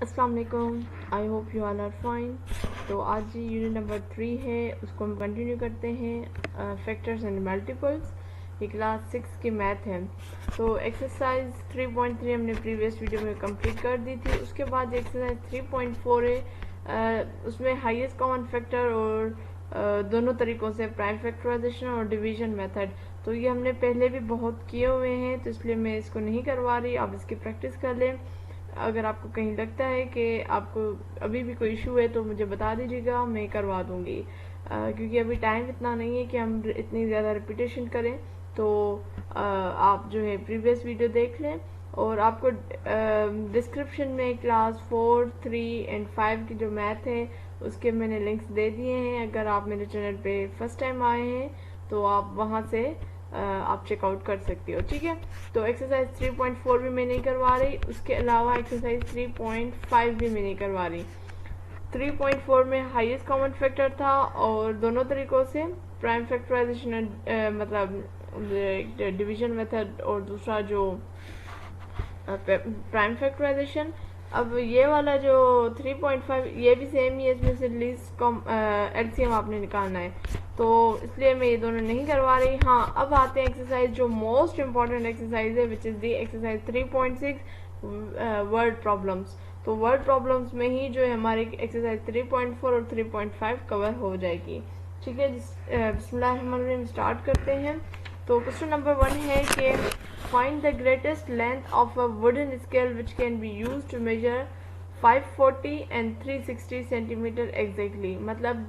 अस्सलाम वालेकुम, I hope you all are fine. तो आज यूनिट नंबर 3 है, उसको हम कंटिन्यू करते हैं। फैक्टर्स एंड मल्टीपल्स, ये क्लास 6 की मैथ है। तो एक्सरसाइज 3.3 हमने प्रीवियस वीडियो में कंप्लीट कर दी थी। उसके बाद एक्सरसाइज 3.4 है, उसमें हाईएस्ट कॉमन फैक्टर और दोनों तरीक़ों से प्राइम फैक्टराइजेशन और डिवीजन मेथड। तो ये हमने पहले भी बहुत किए हुए हैं, तो इसलिए मैं इसको नहीं करवा रही, आप इसकी प्रैक्टिस कर लें। अगर आपको कहीं लगता है कि आपको अभी भी कोई इशू है तो मुझे बता दीजिएगा, मैं करवा दूंगी। क्योंकि अभी टाइम इतना नहीं है कि हम इतनी ज़्यादा रिपीटेशन करें। तो आप जो है प्रीवियस वीडियो देख लें, और आपको डिस्क्रिप्शन में क्लास 4, 3 एंड 5 की जो मैथ है उसके मैंने लिंक्स दे दिए हैं। अगर आप मेरे चैनल पे फर्स्ट टाइम आए हैं तो आप वहाँ से आप चेकआउट कर सकती हो, ठीक है। तो एक्सरसाइज 3.4 भी मैं नहीं करवा रही, उसके अलावा एक्सरसाइज 3.5 भी मैं नहीं करवा रही। 3.4 में हाईएस्ट कॉमन फैक्टर था और दोनों तरीकों से प्राइम फैक्टराइजेशन मतलब डिवीजन मेथड, और दूसरा जो प्राइम फैक्टराइजेशन। अब ये वाला जो 3.5 ये भी सेम ही है, इसमें से लीस्ट एलसीएम आपने निकालना है, तो इसलिए मैं ये दोनों नहीं करवा रही। हाँ, अब आते हैं एक्सरसाइज जो मोस्ट इम्पॉर्टेंट एक्सरसाइज है, which is the exercise 3.6 word problems. तो वर्ड प्रॉब्लम्स में ही जो है हमारी एक्सरसाइज 3.4 और 3.5 कवर हो जाएगी, ठीक है। बिस्मिल्लाहिर्रहमानिर्रहीम स्टार्ट करते हैं। तो क्वेश्चन नंबर 1 है कि find the greatest length of a wooden scale which can be use to measure 540 and 360 centimetre exactly. मतलब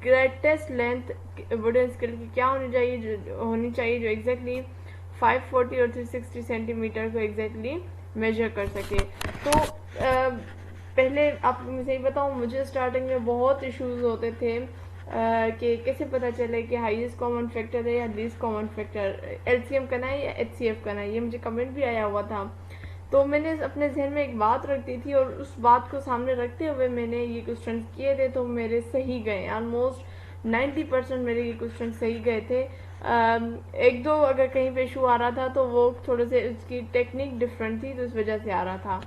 ग्रेटेस्ट लेंथ वुडन स्केल की क्या होनी चाहिए जो एग्जैक्टली 540 और 360 सेंटीमीटर को एग्जैक्टली मेजर कर सके। तो पहले आप मैं सही बताऊँ, मुझे स्टार्टिंग में बहुत इश्यूज होते थे कि कैसे पता चले कि हाईएस्ट कॉमन फैक्टर है या लीस्ट कॉमन फैक्टर, एलसीएम करना है या एचसीएफ करना है। ये मुझे कमेंट भी आया हुआ था। तो मैंने अपने जहन में एक बात रख दी थी, और उस बात को सामने रखते हुए मैंने ये क्वेश्चन किए थे, तो मेरे सही गए। ऑलमोस्ट 90% मेरे ये क्वेश्चन सही गए थे। एक दो अगर कहीं पे इशू आ रहा था तो वो थोड़े से उसकी टेक्निक डिफरेंट थी, तो इस वजह से आ रहा था।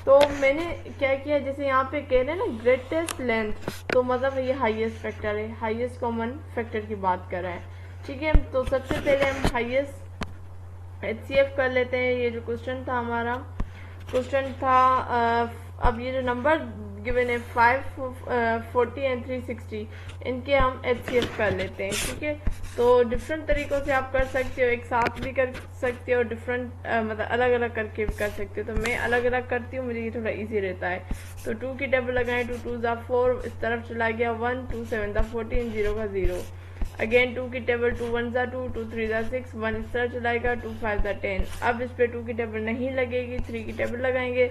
तो मैंने क्या किया, जैसे यहाँ पे कह रहे हैं ना ग्रेटेस्ट लेंथ, तो मतलब ये हाईएस्ट फैक्टर है, हाईएस्ट कॉमन फैक्टर की बात कर रहा है, ठीक है। तो सबसे पहले हम हाईएस्ट एचसीएफ कर लेते हैं। ये जो क्वेश्चन था हमारा, क्वेश्चन था अब ये जो नंबर गिवन है 540 एंड 360, इनके हम एचसीएफ कर लेते हैं, ठीक है। तो डिफरेंट तरीक़ों से आप कर सकते हो, एक साथ भी कर सकते हो, डिफरेंट मतलब अलग अलग करके भी कर सकते हो। तो मैं अलग अलग करती हूँ, मुझे ये थोड़ा इजी रहता है। तो 2 की टेबल लगाएं, 2 2 ज़ा 4, इस तरफ चला गया 1, 2 7 ज़ा 14, 0 का 0। अगेन 2 की टेबल 2 1 ज़ा 2, 2 3 ज़ा 6, 1 इस तरह चलाएगा, 2 5 ज़ा 10। अब इस पे 2 की टेबल नहीं लगेगी, 3 की टेबल लगाएंगे,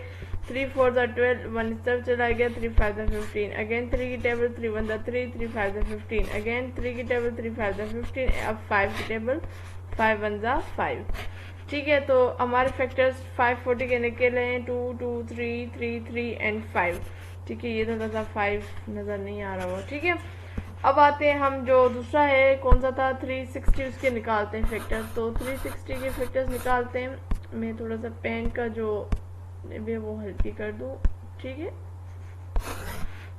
3 4 ज़ा 12, 1 इस तरफ चला गया, 3 5 ज़ा 15। अगेन 3 की टेबल 3 1 ज़ा 3, 3 5 ज़ा 15। अगेन 3 की टेबल 3 5 ज़ा 15। अब 5 की टेबल 5 1 ज़ा 5, ठीक है। तो हमारे फैक्टर्स 540 के निकले हैं 2 2 3 3 3 एंड 5, ठीक है। ये थोड़ा सा 5 नज़र नहीं आ रहा हुआ, ठीक है। अब आते हैं हम जो दूसरा है, कौन सा था 360, उसके निकालते हैं फैक्टर। तो 360 के फैक्टर्स निकालते हैं। मैं थोड़ा सा पेन का जो भी वो हल्की कर दूँ, ठीक है।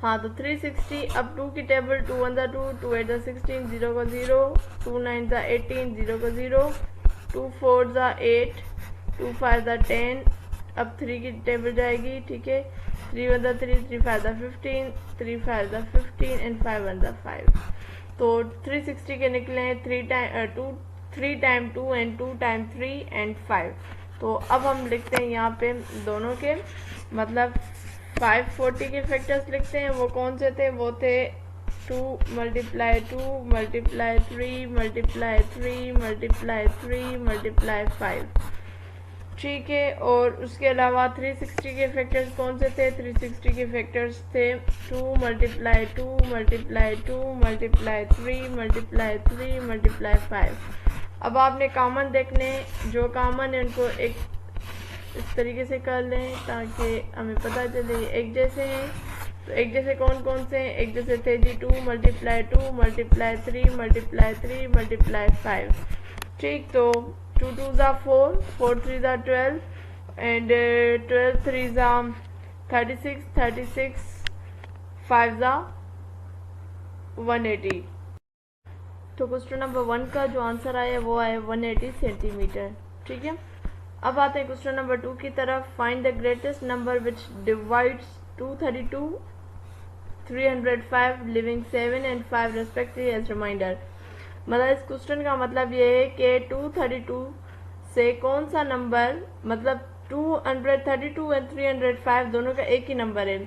हाँ, तो 360। अब 2 की टेबल 2 1 ज़ा 2, 2 8 ज़ा 16, 0 का 0, 2 9 ज़ा 18, 0 का 0, 2 4 ज़ा 8, 2 5 ज़ा 10। अब 3 की टेबल जाएगी, ठीक है। 3 1 ज़ा 3, 3 5 ज़ा 15, 3 5 ज़ा 15 एंड 5 1 ज़ा 5। तो 360 के निकले हैं 3 टाइम 2 एंड 2 टाइम 3 एंड 5। तो अब हम लिखते हैं यहाँ पे दोनों के, मतलब 540 के फैक्टर्स लिखते हैं। वो कौन से थे, वो थे 2 multiply 2 multiply 3 multiply 3 multiply 3 multiply 5, ठीक है। और उसके अलावा 360 के फैक्टर्स कौन से थे, 360 के फैक्टर्स थे 2 multiply 2 multiply 2 multiply 3 multiply 3 multiply 5। अब आपने कॉमन देखने, जो कॉमन है उनको एक इस तरीके से कर लें ताकि हमें पता चले एक जैसे हैं। तो एक जैसे कौन कौन से हैं, एक जैसे थे जी 2 मल्टीप्लाई 2 मल्टीप्लाई 3 मल्टीप्लाई 3 मल्टीप्लाई 5, ठीक। तो 2 2 ज़ा 4, 4 3 ज़ा 12 एंड 12 3 ज़ा 36 36 5 ज़ा 180। तो क्वेश्चन नंबर 1 का जो आंसर आया वो आया 180 सेंटीमीटर। ठीक है, अब आते हैं क्वेश्चन नंबर 2 की तरफ। Find the greatest number which divides 232 305 leaving 7 and 5 respectively as remainder. मतलब इस क्वेश्चन का मतलब ये है कि 232 से कौन सा नंबर, मतलब 232 एंड 305 दोनों का एक ही नंबर है,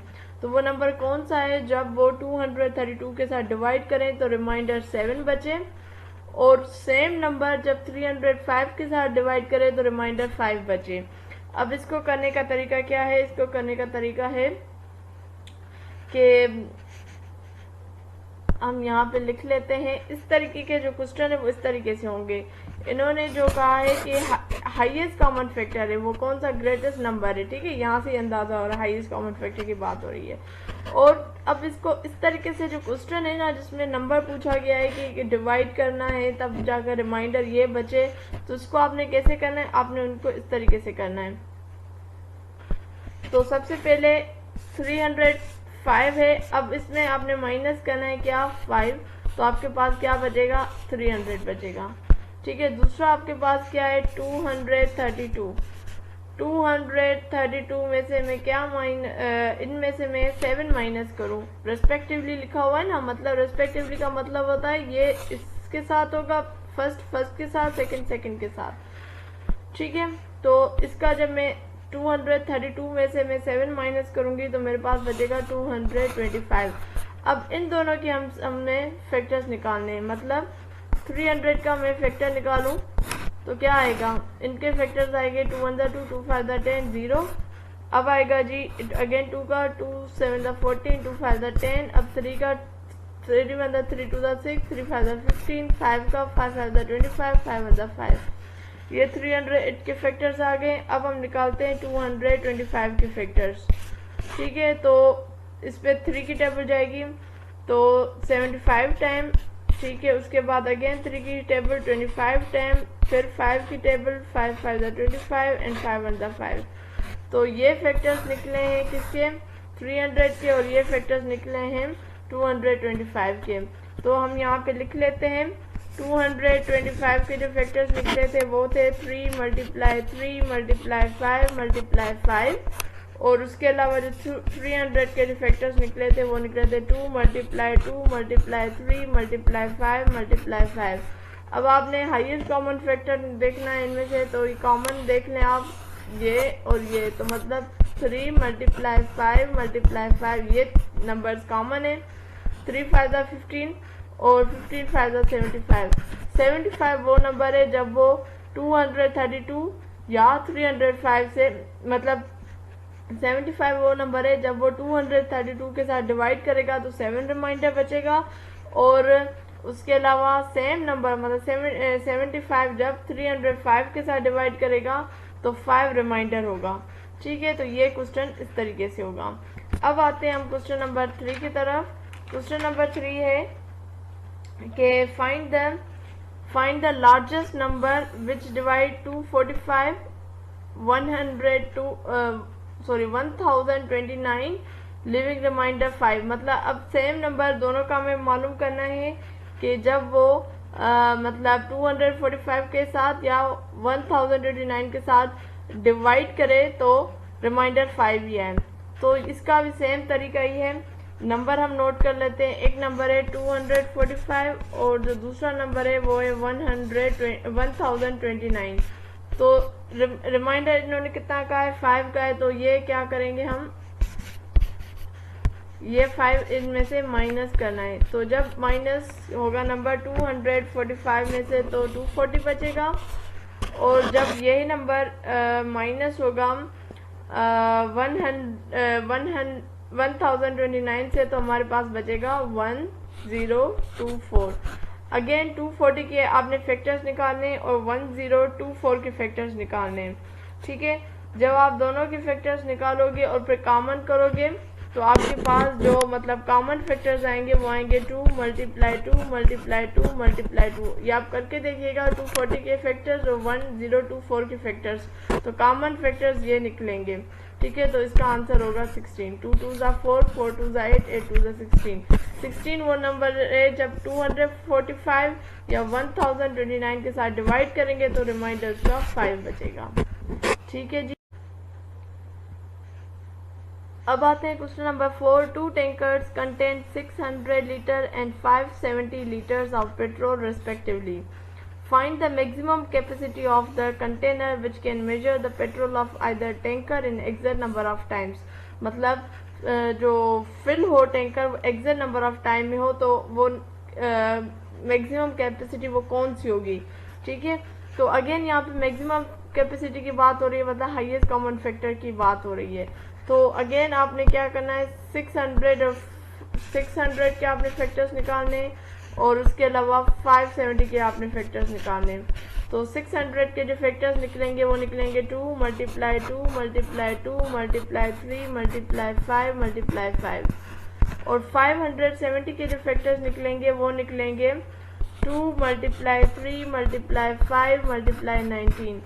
तो वो नंबर कौन सा है जब वो 232 के साथ डिवाइड करें तो रिमाइंडर 7 बचे, और सेम नंबर जब 305 के साथ डिवाइड करें तो रिमाइंडर 5 बचे। अब इसको करने का तरीका क्या है? इसको करने का तरीका है कि हम यहाँ पे लिख लेते हैं। इस तरीके के जो क्वेश्चन है वो इस तरीके से होंगे। इन्होंने जो कहा है कि हाईएस्ट कॉमन फैक्टर है वो कौन सा, ग्रेटेस्ट नंबर है। ठीक है, यहाँ से अंदाजा हो रहा है हाईएस्ट कॉमन फैक्टर की बात हो रही है। और अब इसको इस तरीके से जो क्वेश्चन है ना, जिसमें नंबर पूछा गया है कि डिवाइड करना है तब जाकर रिमाइंडर ये बचे, तो इसको आपने कैसे करना है? आपने उनको इस तरीके से करना है। तो सबसे पहले 305 है, अब इसमें आपने माइनस करना है क्या, 5, तो आपके पास क्या बचेगा, 300 बचेगा। ठीक है, दूसरा आपके पास क्या है, 232 में से मैं क्या इनमें से मैं 7 माइनस करूं, रेस्पेक्टिवली लिखा हुआ है ना, मतलब रेस्पेक्टिवली का मतलब होता है ये इसके साथ होगा, फर्स्ट के साथ, सेकंड के साथ। ठीक है, तो इसका जब मैं 232 में से मैं 7 माइनस करूंगी तो मेरे पास बचेगा 225। अब इन दोनों की हमने फैक्टर्स निकालने हैं, मतलब 300 का मैं फैक्टर निकालूं तो क्या आएगा, इनके फैक्टर्स आएंगे 2 1 2 2 5 10 0। अब आएगा जी अगेन 2 का 2 7 14 2 5 10। अब 3 का 3 1 3 2 6 3 5 15। 5 का 5 5 25 5 1 5। ये 308 के फैक्टर्स आ गए। अब हम निकालते हैं 225 के फैक्टर्स। ठीक है, तो इस पे 3 की टेबल जाएगी तो 75 टाइम। ठीक है, उसके बाद अगेन 3 की टेबल 25 टाइम, फिर 5 की टेबल 5 5 25 एंड 5 1 5। तो ये फैक्टर्स निकले हैं किसके, 300 के, और ये फैक्टर्स निकले हैं 225 के। तो हम यहाँ पे लिख लेते हैं 225 के जो फैक्टर्स निकले थे वो थे 3 मल्टीप्लाई 3 मल्टीप्लाई 5 मल्टीप्लाई 5, और उसके अलावा जो 300 के जो फैक्टर्स निकले थे वो निकले थे 2 मल्टीप्लाई 2 मल्टीप्लाई 3 मल्टीप्लाई 5 मल्टीप्लाई 5। अब आपने हाईएस्ट कॉमन फैक्टर देखना है इनमें से, तो ये कॉमन देख लें आप, ये और ये, तो मतलब 3 मल्टीप्लाई 5 मल्टीप्लाई 5, ये नंबर्स कॉमन है। 3 5 15 और 15 5 75। 75 वो नंबर है जब वो 232 या 305 से, मतलब 75 वो नंबर है जब वो 232 के साथ डिवाइड करेगा तो 7 रिमाइंडर बचेगा, और उसके अलावा सेम नंबर मतलब 75 जब 305 के साथ डिवाइड करेगा तो 5 रिमाइंडर होगा। ठीक है, तो ये क्वेश्चन इस तरीके से होगा। अब आते हैं हम क्वेश्चन नंबर 3 की तरफ। क्वेश्चन नंबर 3 है कि find the largest number which divide 245 1029 leaving remainder 5। मतलब अब सेम नंबर दोनों का हमें मालूम करना है कि जब वो मतलब 245 के साथ या 1029 के साथ डिवाइड करे तो रिमाइंडर 5 ही है। तो इसका भी सेम तरीका ही है। नंबर हम नोट कर लेते हैं। एक नंबर है 245 और जो दूसरा नंबर है वो है 1029। तो रिमाइंडर इन्होंने कितना का है, 5 का है। तो ये क्या करेंगे हम, ये 5 इनमें से माइनस करना है। तो जब माइनस होगा नंबर 245 में से तो 240 बचेगा, और जब यही नंबर माइनस होगा 1029 से तो हमारे पास बचेगा 1024। अगेन 240 के आपने फैक्टर्स निकालने और 1024 के फैक्टर्स निकालने। ठीक है, जब आप दोनों के फैक्टर्स निकालोगे और फिर कॉमन करोगे तो आपके पास जो मतलब कॉमन फैक्टर्स आएंगे वो आएंगे 2 मल्टीप्लाई 2 मल्टीप्लाई 2 मल्टीप्लाई 2। ये आप करके देखिएगा 240 के फैक्टर्स और 1024 के फैक्टर्स, तो कॉमन फैक्टर्स ये निकलेंगे। ठीक है, तो इसका आंसर होगा 16। 2 2 ज़ा 4, 4 2 ज़ा 8, 8 2 ज़ा 16। 16 वो नंबर है जब 245 या 1029 के साथ डिवाइड करेंगे तो रिमाइंडर का 5 बचेगा। ठीक है जी। अब आते हैं question number 4। 2 tankers contain 600 litre and 570 litres of petrol respectively. Find the maximum capacity of the container which can measure the petrol of either tanker in exact number of times। मतलब जो fill हो tanker exact number of time में हो तो वो maximum capacity वो कौन सी होगी। ठीक है, तो अगेन यहाँ पे मैक्सिमम कैपेसिटी की बात हो रही है, मतलब हाईएस्ट कॉमन फैक्टर की बात हो रही है। तो अगेन आपने क्या करना है, 600 के आपने फैक्टर्स निकालने और उसके अलावा 570 के आपने फैक्टर्स निकालने। तो 600 के जो फैक्टर्स निकलेंगे वो निकलेंगे 2 multiply 2 multiply 2 multiply 3 multiply 5 multiply 5। और 570 के जो फैक्टर्स निकलेंगे वो निकलेंगे 2 मल्टीप्लाई 3 मल्टीप्लाई 5 मल्टीप्लाई 19।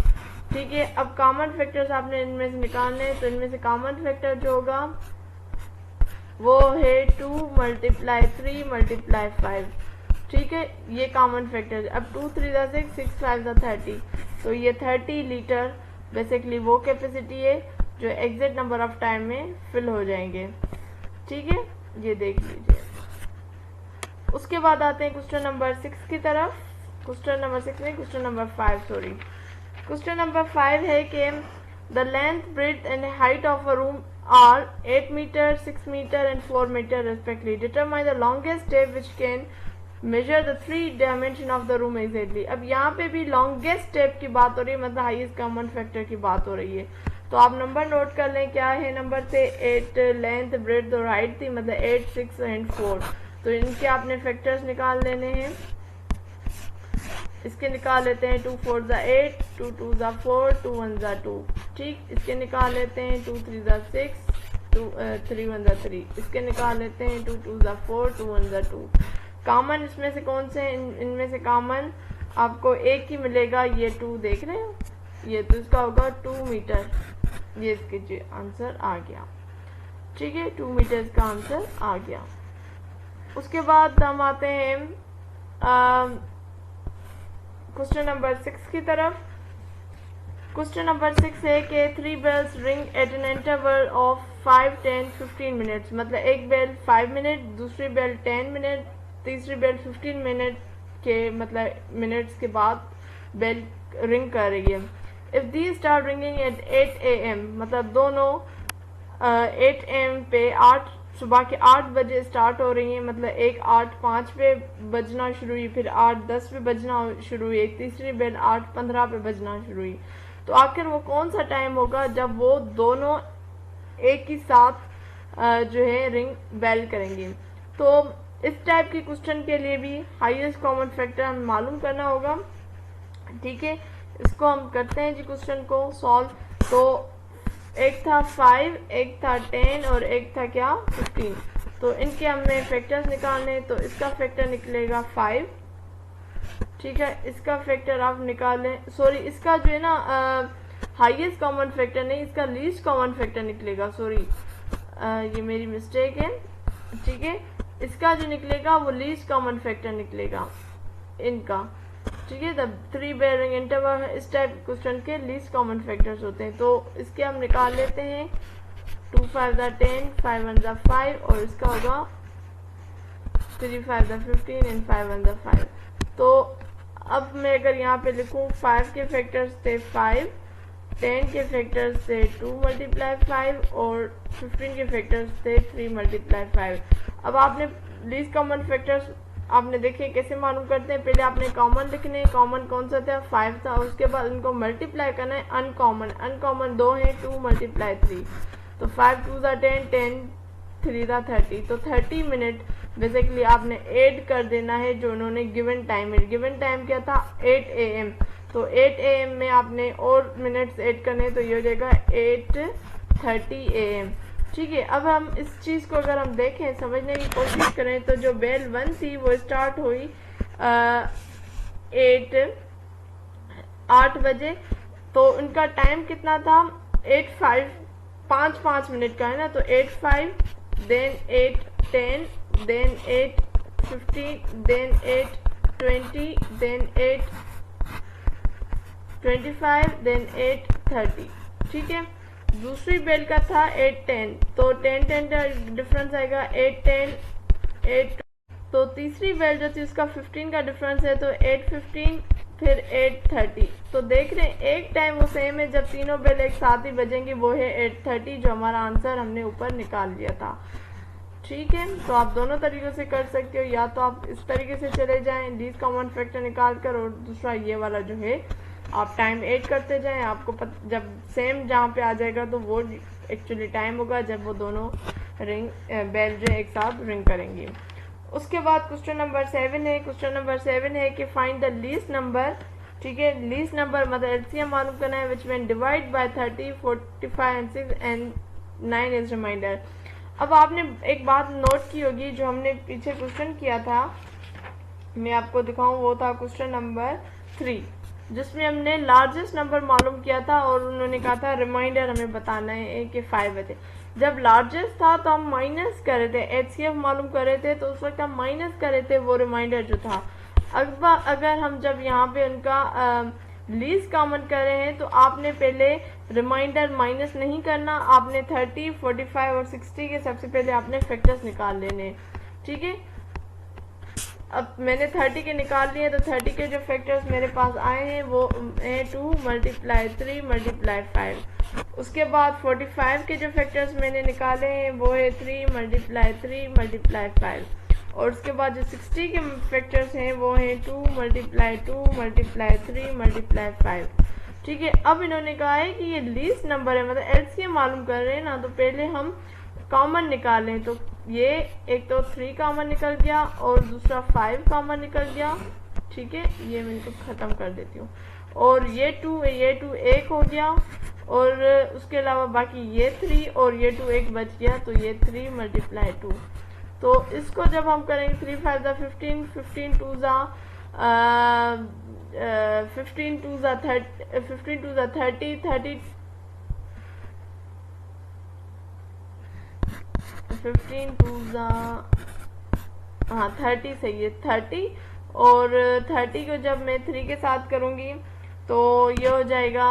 ठीक है, अब कॉमन फैक्टर्स आपने इनमें से निकालने हैं, तो इनमें से कॉमन फैक्टर जो होगा वो है 2 मल्टीप्लाई 3 मल्टीप्लाई 5। ठीक है, ये कॉमन फैक्टर। अब 2 3 ज़ा 6, 6 5 ज़ा 30, तो ये 30 लीटर बेसिकली वो कैपेसिटी है जो एग्जैक्ट नंबर ऑफ टाइम में फिल हो जाएंगे। ठीक है, ये देख लीजिए। उसके बाद आते हैं क्वेश्चन नंबर 6 की तरफ। क्वेश्चन नंबर 6 नहीं, question number 5 sorry. Question number 5 है कि the length breadth and height of a room are 8 meter, 6 meter and 4 meter respectively. Determine the longest step which can measure the 3 dimension of the room exactly. अब यहाँ पे भी longest step की बात हो रही है, मतलब highest common factor की बात हो रही है। तो आप नंबर नोट कर लें, क्या है नंबर से 8 लेंथ ब्रेड्थ और हाइट थी, मतलब 8 6 एंड 4। तो इनके आपने फैक्टर्स निकाल लेने हैं। इसके निकाल लेते हैं 2 4 ज़ा 8, 2 2 ज़ा 4, 2 1 ज़ा 2। ठीक, इसके निकाल लेते हैं 2 3 ज़ा 6, 3 1 ज़ा 3। इसके निकाल लेते हैं 2 2 ज़ा 4, 2 1 ज़ा 2। कॉमन इसमें से कौन से, इनमें से कॉमन आपको एक ही मिलेगा, ये 2 देख रहे हो, ये तो इसका होगा 2 मीटर। ये इसके आंसर आ गया। ठीक है, 2 मीटर इसका आंसर आ गया। उसके बाद हम आते हैं क्वेश्चन नंबर 6 की तरफ। क्वेश्चन नंबर 6 है कि 3 bells ring at an interval of 5 10 15 minutes. मतलब एक बेल 5 मिनट, दूसरी बेल 10 मिनट, तीसरी बेल 15 मिनट के मतलब मिनट्स के बाद बेल रिंग कर रही है। If the start ringing at 8 AM, मतलब दोनों 8 AM पे सुबह के 8 बजे स्टार्ट हो रही है, मतलब एक 8:05 पे बजना शुरू हुई, फिर 8:10 पे बजना शुरू हुई, एक तीसरी बेल 8:15 पे बजना शुरू हुई। तो आखिर वो कौन सा टाइम होगा जब वो दोनों एक ही साथ जो है रिंग बेल करेंगे। तो इस टाइप के क्वेश्चन के लिए भी हाईएस्ट कॉमन फैक्टर हमें मालूम करना होगा। ठीक है, इसको हम करते हैं जी क्वेश्चन को सॉल्व। तो एक था 5, एक था 10 और एक था क्या 15। तो इनके हमें फैक्टर्स निकालने, तो इसका फैक्टर निकलेगा 5। ठीक है, इसका फैक्टर आप निकालें, सॉरी इसका जो है ना हाईएस्ट कॉमन फैक्टर नहीं, इसका लीस्ट कॉमन फैक्टर निकलेगा, सॉरी ये मेरी मिस्टेक है। ठीक है, इसका जो निकलेगा वो लीस्ट कॉमन फैक्टर निकलेगा इनका। ठीक है, द 3 बेरिंग इंटरवल इस टाइप क्वेश्चन के लीस्ट कॉमन फैक्टर्स होते हैं। तो इसके हम निकाल लेते हैं 2 5 ज़ा 10, 5 1 ज़ा 5 और इसका होगा 3 5 ज़ा 15 एंड 5 1 ज़ा 5। तो अब मैं अगर यहाँ पे लिखूँ 5 के फैक्टर्स थे 5, 10 के फैक्टर्स थे 2 मल्टीप्लाई 5 और 15 के फैक्टर्स थे 3 मल्टीप्लाई 5। अब आपने लीस्ट कॉमन फैक्टर्स आपने देखे कैसे मालूम करते हैं। पहले आपने कॉमन लिखने, कॉमन कौन सा था 5 था, उसके बाद उनको मल्टीप्लाई करना है अनकॉमन। अनकॉमन 2 है, 2 मल्टीप्लाई 3, तो 5 2 ज़ा 10, 10 3 ज़ा 30। तो 30 मिनट बेसिकली आपने ऐड कर देना है जो उन्होंने गिवन टाइम है। गिवन टाइम क्या था 8 AM, तो 8 AM में आपने और मिनट्स ऐड करने, तो ये हो जाएगा 8:30 AM। ठीक है, अब हम इस चीज़ को अगर हम देखें समझने की कोशिश करें, तो जो बेल 1 थी वो स्टार्ट हुई 8 बजे, तो उनका टाइम कितना था 8:05 5 का है ना, तो 8 5 then 8 10 then 8 15 then 8 20 then 8 25 then 8 30। ठीक है, दूसरी बेल का था 8 10, तो 10 10 का डिफरेंस आएगा 8 10 8। तो तीसरी बेल जो थी उसका 15 का डिफरेंस है, तो 8 15 फिर 8 30। तो देख रहे हैं एक टाइम वो सेम है, जब तीनों बेल एक साथ ही बजेंगी, वो है 8 30, जो हमारा आंसर हमने ऊपर निकाल लिया था। ठीक है, तो आप दोनों तरीकों से कर सकते हो, या तो आप इस तरीके से चले जाएं लीस्ट कॉमन फैक्टर निकाल कर, और दूसरा ये वाला जो है आप टाइम 8 करते जाएं, आपको जब सेम जहाँ पे आ जाएगा तो वो एक्चुअली टाइम होगा जब वो दोनों रिंग बेल जो एक साथ रिंग करेंगी। उसके बाद क्वेश्चन नंबर 7 है। क्वेश्चन नंबर 7 है कि फाइंड द लीस्ट नंबर। ठीक है, लीस्ट नंबर मतलब एलसीएम मालूम करना है, which man divide by 30 45 and 6 and 9 is remainder. अब आपने एक बात नोट की होगी, जो हमने पीछे क्वेश्चन किया था, मैं आपको दिखाऊं, वो था क्वेश्चन नंबर 3, जिसमें हमने लार्जेस्ट नंबर मालूम किया था और उन्होंने कहा था रिमाइंडर हमें बताना है कि 5 थे। जब लार्जेस्ट था तो हम माइनस कर रहे थे, एचसीएफ मालूम कर रहे थे, तो उस वक्त हम माइनस कर रहे थे वो रिमाइंडर जो था। अगर हम जब यहाँ पे उनका लीस्ट कॉमन कर रहे हैं, तो आपने पहले रिमाइंडर माइनस नहीं करना, आपने 30 45 और 60 के सबसे पहले आपने फैक्टर्स निकाल लेने। ठीक है, अब मैंने 30 के निकाल लिए, तो 30 के जो फैक्टर्स मेरे पास आए हैं वो है 2 मल्टीप्लाई 3 मल्टीप्लाई 5। उसके बाद 45 के जो फैक्टर्स मैंने निकाले हैं वो है 3 मल्टीप्लाई 3 मल्टीप्लाई 5। और उसके बाद जो 60 के फैक्टर्स हैं वो हैं 2 मल्टीप्लाई 2 मल्टीप्लाई 3 मल्टीप्लाई 5। ठीक है, अब इन्होंने कहा है कि ये लीस्ट नंबर है, मतलब एलसीएम मालूम कर रहे हैं ना, तो पहले हम कॉमन निकालें। तो ये एक तो 3 कॉमन निकल गया और दूसरा 5 कॉमन निकल गया। ठीक है, ये मैं इनको ख़त्म कर देती हूँ, और ये 2 एक हो गया, और उसके अलावा बाकी ये 3 और ये 2 एक बच गया, तो ये 3 मल्टीप्लाई 2। तो इसको जब हम करेंगे 3 5 ज़ा 15 15 2 ज़ा 15 2 ज़ा 30 30 15 2 ज़ा, हाँ 30 सही है 30, और 30 को जब मैं 3 के साथ करूँगी तो ये हो जाएगा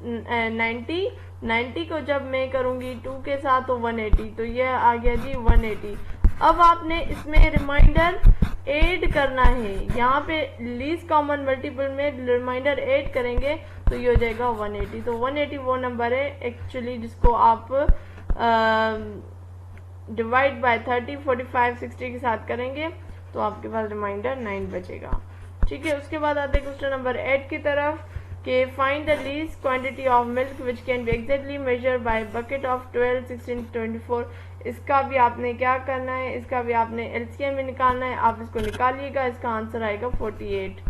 90। 90 को जब मैं करूँगी 2 के साथ तो 180, तो ये आ गया जी 180। अब आपने इसमें रिमाइंडर ऐड करना है, यहाँ पे लीस्ट कॉमन मल्टीपल में रिमाइंडर ऐड करेंगे तो ये हो जाएगा 180। तो 180 वो नंबर है एक्चुअली जिसको आप डिवाइड बाय 30 45 60 के साथ करेंगे तो आपके पास रिमाइंडर 9 बचेगा। ठीक है, उसके बाद आते हैं क्वेश्चन नंबर 8 की तरफ कि find the least quantity of milk which can B exactly measure by bucket of 12 16 24। इसका भी आपने क्या करना है, इसका भी आपने एलसीएम में निकालना है। आप इसको निकालिएगा, इसका आंसर आएगा 48।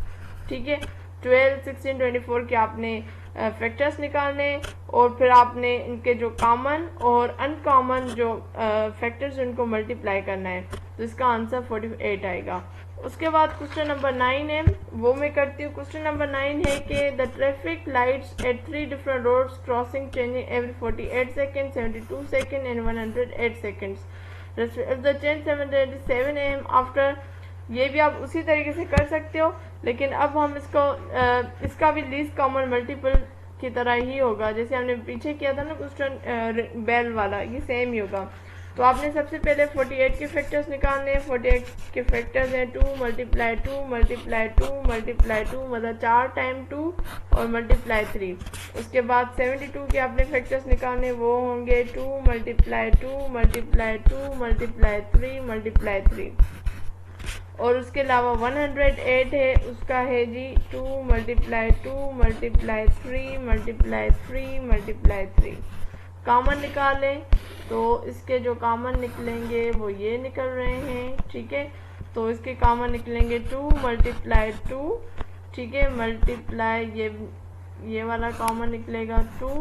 ठीक है, 12 16 24 के आपने फैक्टर्स निकालने, और फिर आपने इनके जो कॉमन और अनकॉमन जो फैक्टर्स उनको मल्टीप्लाई करना है, तो इसका आंसर 48 आएगा। उसके बाद क्वेश्चन नंबर 9 है, वो मैं करती हूँ। क्वेश्चन नंबर 9 है कि the traffic lights at 3 different roads crossing changing every 48 second 72 second and 108 seconds. The change 7 AM after. ये भी आप उसी तरीके से कर सकते हो, लेकिन अब हम इसका भी लीस्ट कॉमन मल्टीपल की तरह ही होगा, जैसे हमने पीछे किया था ना क्वेश्चन बेल वाला, ये सेम ही होगा। तो आपने सबसे पहले 48 के फैक्टर्स निकालने हैं। 48 के फैक्टर्स हैं 2 मल्टीप्लाई 2 मल्टीप्लाई 2 मल्टीप्लाई 2, मतलब 4 टाइम 2 और मल्टीप्लाई 3। उसके बाद 72 के आपने फैक्टर्स निकालने, वो होंगे 2 मल्टीप्लाई 2 मल्टीप्लाई 2 मल्टीप्लाई 3 मल्टीप्लाई 3। और उसके अलावा 108 है, उसका है जी 2 multiply 2 multiply 3 multiply 3 multiply 3। Common निकालें तो इसके जो कॉमन निकलेंगे वो ये निकल रहे हैं। ठीक है, तो इसके कॉमन निकलेंगे 2 मल्टीप्लाई 2। ठीक है, मल्टीप्लाई ये वाला कॉमन निकलेगा 2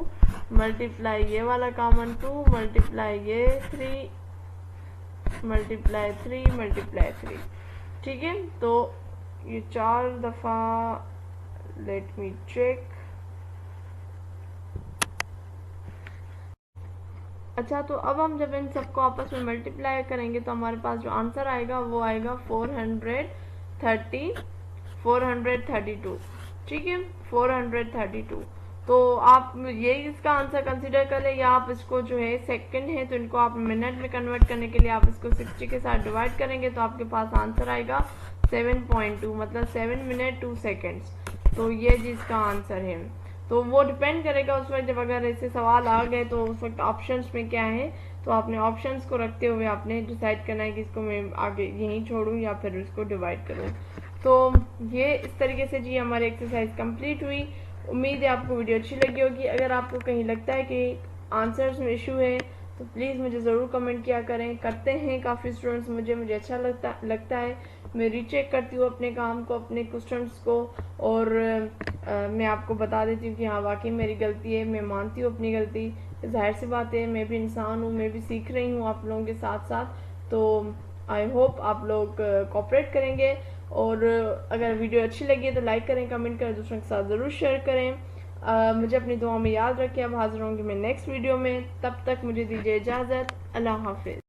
मल्टीप्लाई ये वाला कॉमन 2 मल्टीप्लाई ये 3 मल्टीप्लाई 3 मल्टीप्लाई 3। ठीक है, तो ये 4 दफ़ा, लेट मी चेक, अच्छा, तो अब हम जब इन सबको आपस में मल्टीप्लाई करेंगे तो हमारे पास जो आंसर आएगा वो आएगा 432। ठीक है, 432। तो आप ये इसका आंसर कंसिडर कर ले, या आप इसको जो है सेकंड है तो इनको आप मिनट में कन्वर्ट करने के लिए आप इसको 60 के साथ डिवाइड करेंगे तो आपके पास आंसर आएगा 7.2, मतलब 7 मिनट 2 सेकेंड्स। तो ये जिसका आंसर है, तो वो डिपेंड करेगा उस वक्त जब अगर ऐसे सवाल आ गए तो उस वक्त ऑप्शंस में क्या है, तो आपने ऑप्शंस को रखते हुए आपने डिसाइड करना है कि इसको मैं आगे यहीं छोड़ूं या फिर इसको डिवाइड करूं। तो ये इस तरीके से जी हमारी एक्सरसाइज कंप्लीट हुई। उम्मीद है आपको वीडियो अच्छी लगी होगी। अगर आपको कहीं लगता है कि आंसर्स में इशू है तो प्लीज़ मुझे ज़रूर कमेंट किया करें। करते हैं काफ़ी स्टूडेंट्स, मुझे अच्छा लगता है। मैं रीचेक करती हूँ अपने काम को, अपने क्वेश्चंस को, और मैं आपको बता देती हूँ कि हाँ वाकई मेरी गलती है, मैं मानती हूँ अपनी गलती। जाहिर सी बात है, मैं भी इंसान हूँ, मैं भी सीख रही हूँ आप लोगों के साथ साथ। तो आई होप आप लोग कोऑपरेट करेंगे, और अगर वीडियो अच्छी लगी है तो लाइक करें, कमेंट करें, दूसरों के साथ ज़रूर शेयर करें। मुझे अपनी दुआ में याद रखें। अब हाजिर होंगी मैं नेक्स्ट वीडियो में, तब तक मुझे दीजिए इजाज़त। अल्लाह हाफिज़।